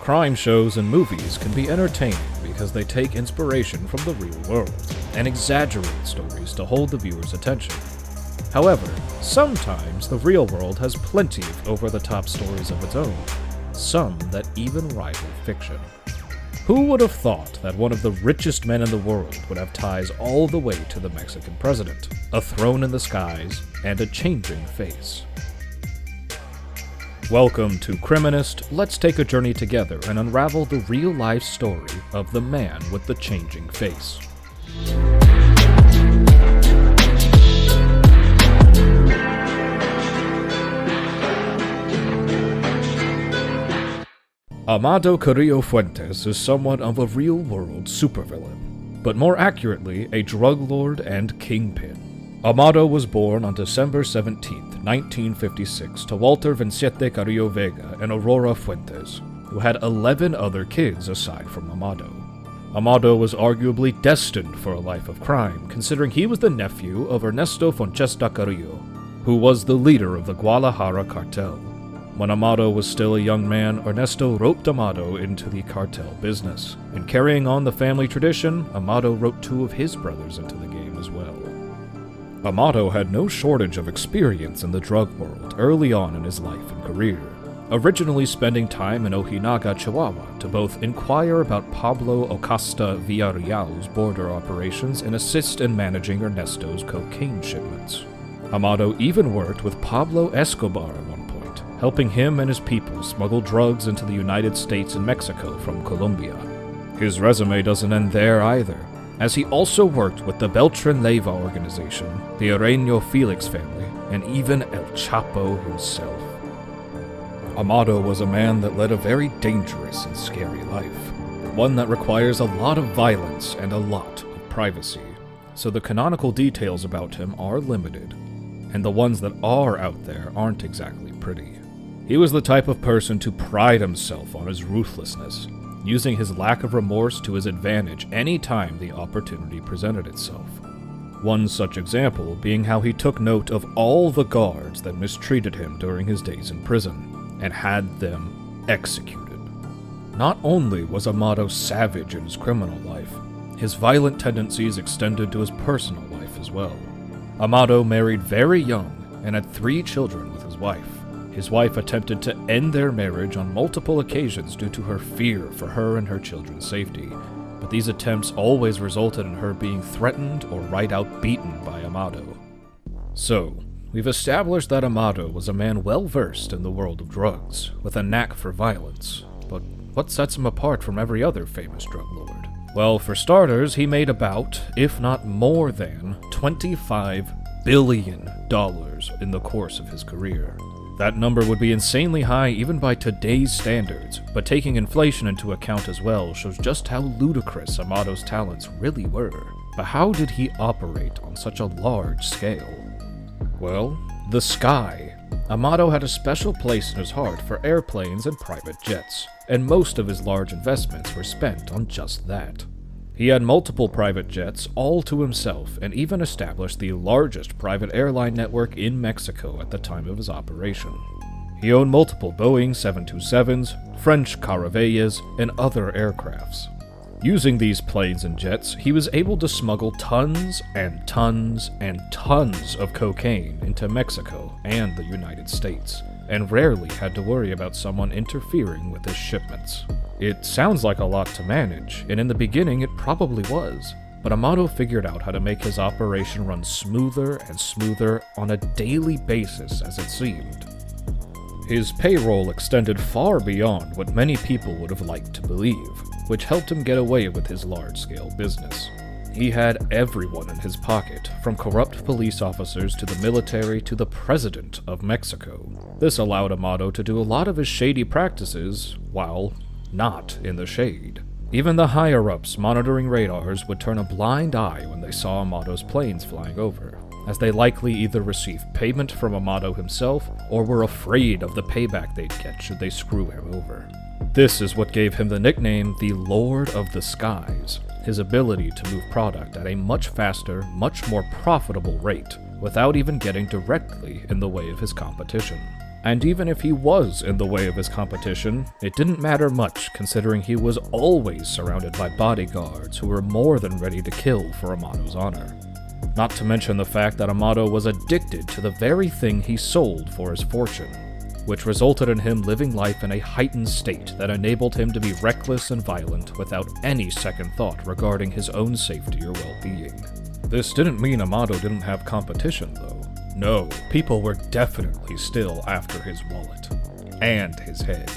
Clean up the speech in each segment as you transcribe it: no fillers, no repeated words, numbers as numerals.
Crime shows and movies can be entertaining because they take inspiration from the real world and exaggerate stories to hold the viewer's attention. However, sometimes the real world has plenty of over-the-top stories of its own, some that even rival fiction. Who would have thought that one of the richest men in the world would have ties all the way to the Mexican president, a throne in the skies, and a changing face? Welcome to Criminist. Let's take a journey together and unravel the real-life story of the man with the changing face. Amado Carrillo Fuentes is somewhat of a real-world supervillain, but more accurately, a drug lord and kingpin. Amado was born on December 17, 1956, to Walter Vicente Carrillo Vega and Aurora Fuentes, who had 11 other kids aside from Amado. Amado was arguably destined for a life of crime, considering he was the nephew of Ernesto Fonchesta Carrillo, who was the leader of the Guadalajara cartel. When Amado was still a young man, Ernesto roped Amado into the cartel business, and carrying on the family tradition, Amado roped two of his brothers into the game as well. Amado had no shortage of experience in the drug world early on in his life and career, originally spending time in Ojinaga, Chihuahua to both inquire about Pablo Acosta Villarreal's border operations and assist in managing Ernesto's cocaine shipments. Amado even worked with Pablo Escobar at one point, helping him and his people smuggle drugs into the United States and Mexico from Colombia. His resume doesn't end there either, as he also worked with the Beltran Leyva organization, the Arreño Felix family, and even El Chapo himself. Amado was a man that led a very dangerous and scary life, one that requires a lot of violence and a lot of privacy, so the canonical details about him are limited, and the ones that are out there aren't exactly pretty. He was the type of person to pride himself on his ruthlessness, using his lack of remorse to his advantage any time the opportunity presented itself. One such example being how he took note of all the guards that mistreated him during his days in prison, and had them executed. Not only was Amado savage in his criminal life, his violent tendencies extended to his personal life as well. Amado married very young and had 3 children with his wife. His wife attempted to end their marriage on multiple occasions due to her fear for her and her children's safety, but these attempts always resulted in her being threatened or right out beaten by Amado. So, we've established that Amado was a man well-versed in the world of drugs, with a knack for violence, but what sets him apart from every other famous drug lord? Well, for starters, he made about, if not more than, $25 billion in the course of his career. That number would be insanely high even by today's standards, but taking inflation into account as well shows just how ludicrous Amado's talents really were. But how did he operate on such a large scale? Well, the sky. Amado had a special place in his heart for airplanes and private jets, and most of his large investments were spent on just that. He had multiple private jets all to himself, and even established the largest private airline network in Mexico at the time of his operation. He owned multiple Boeing 727s, French Caravelles, and other aircrafts. Using these planes and jets, he was able to smuggle tons and tons and tons of cocaine into Mexico and the United States, and rarely had to worry about someone interfering with his shipments. It sounds like a lot to manage, and in the beginning it probably was, but Amado figured out how to make his operation run smoother and smoother on a daily basis as it seemed. His payroll extended far beyond what many people would have liked to believe, which helped him get away with his large-scale business. He had everyone in his pocket, from corrupt police officers to the military to the president of Mexico. This allowed Amado to do a lot of his shady practices while not in the shade. Even the higher-ups monitoring radars would turn a blind eye when they saw Amado's planes flying over, as they likely either received payment from Amado himself or were afraid of the payback they'd get should they screw him over. This is what gave him the nickname the Lord of the Skies, his ability to move product at a much faster, much more profitable rate, without even getting directly in the way of his competition. And even if he was in the way of his competition, it didn't matter much considering he was always surrounded by bodyguards who were more than ready to kill for Amado's honor. Not to mention the fact that Amado was addicted to the very thing he sold for his fortune, which resulted in him living life in a heightened state that enabled him to be reckless and violent without any second thought regarding his own safety or well-being. This didn't mean Amado didn't have competition, though. No, people were definitely still after his wallet. And his head.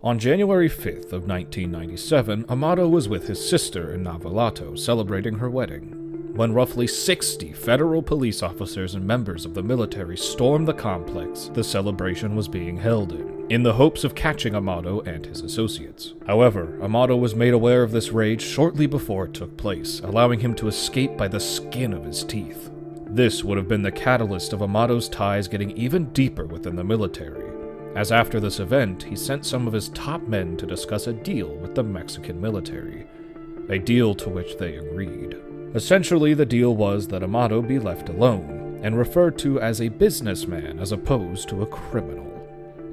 On January 5th of 1997, Amado was with his sister in Navolato celebrating her wedding, when roughly 60 federal police officers and members of the military stormed the complex the celebration was being held in the hopes of catching Amado and his associates. However, Amado was made aware of this rage shortly before it took place, allowing him to escape by the skin of his teeth. This would have been the catalyst of Amado's ties getting even deeper within the military, as after this event, he sent some of his top men to discuss a deal with the Mexican military, a deal to which they agreed. Essentially, the deal was that Amado be left alone, and referred to as a businessman as opposed to a criminal.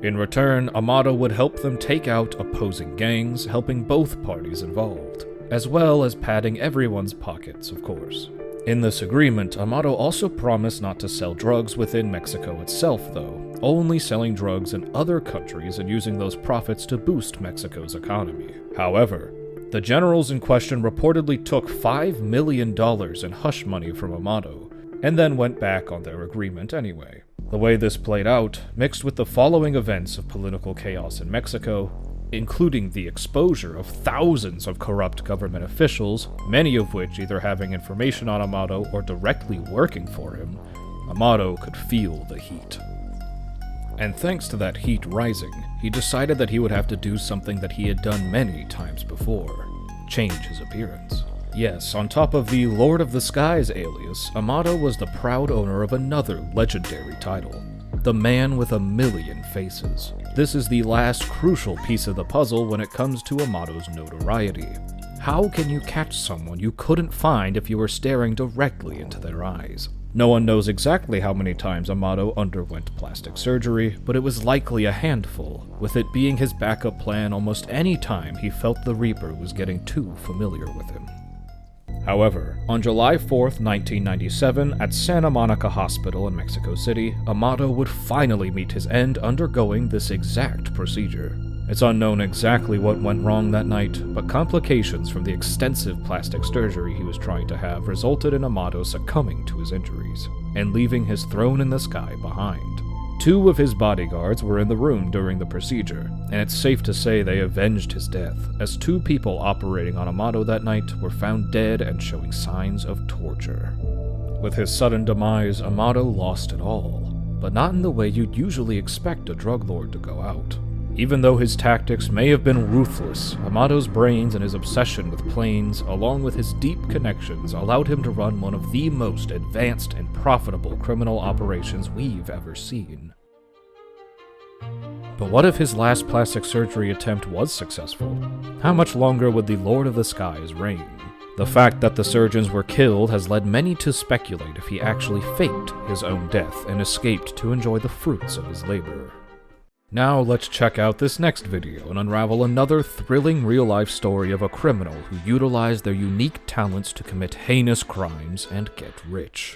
In return, Amado would help them take out opposing gangs, helping both parties involved, as well as padding everyone's pockets, of course. In this agreement, Amado also promised not to sell drugs within Mexico itself, though, only selling drugs in other countries and using those profits to boost Mexico's economy. However, the generals in question reportedly took $5 million in hush money from Amado, and then went back on their agreement anyway. The way this played out, mixed with the following events of political chaos in Mexico, including the exposure of thousands of corrupt government officials, many of which either having information on Amado or directly working for him, Amado could feel the heat. And thanks to that heat rising, he decided that he would have to do something that he had done many times before: change his appearance. Yes, on top of the Lord of the Skies alias, Amado was the proud owner of another legendary title, the Man with a Million Faces. This is the last crucial piece of the puzzle when it comes to Amado's notoriety. How can you catch someone you couldn't find if you were staring directly into their eyes? No one knows exactly how many times Amado underwent plastic surgery, but it was likely a handful, with it being his backup plan almost any time he felt the Reaper was getting too familiar with him. However, on July 4th, 1997, at Santa Monica Hospital in Mexico City, Amado would finally meet his end undergoing this exact procedure. It's unknown exactly what went wrong that night, but complications from the extensive plastic surgery he was trying to have resulted in Amado succumbing to his injuries, and leaving his throne in the sky behind. 2 of his bodyguards were in the room during the procedure, and it's safe to say they avenged his death, as 2 people operating on Amado that night were found dead and showing signs of torture. With his sudden demise, Amado lost it all, but not in the way you'd usually expect a drug lord to go out. Even though his tactics may have been ruthless, Amado's brains and his obsession with planes, along with his deep connections, allowed him to run one of the most advanced and profitable criminal operations we've ever seen. But what if his last plastic surgery attempt was successful? How much longer would the Lord of the Skies reign? The fact that the surgeons were killed has led many to speculate if he actually faked his own death and escaped to enjoy the fruits of his labor. Now let's check out this next video and unravel another thrilling real-life story of a criminal who utilized their unique talents to commit heinous crimes and get rich.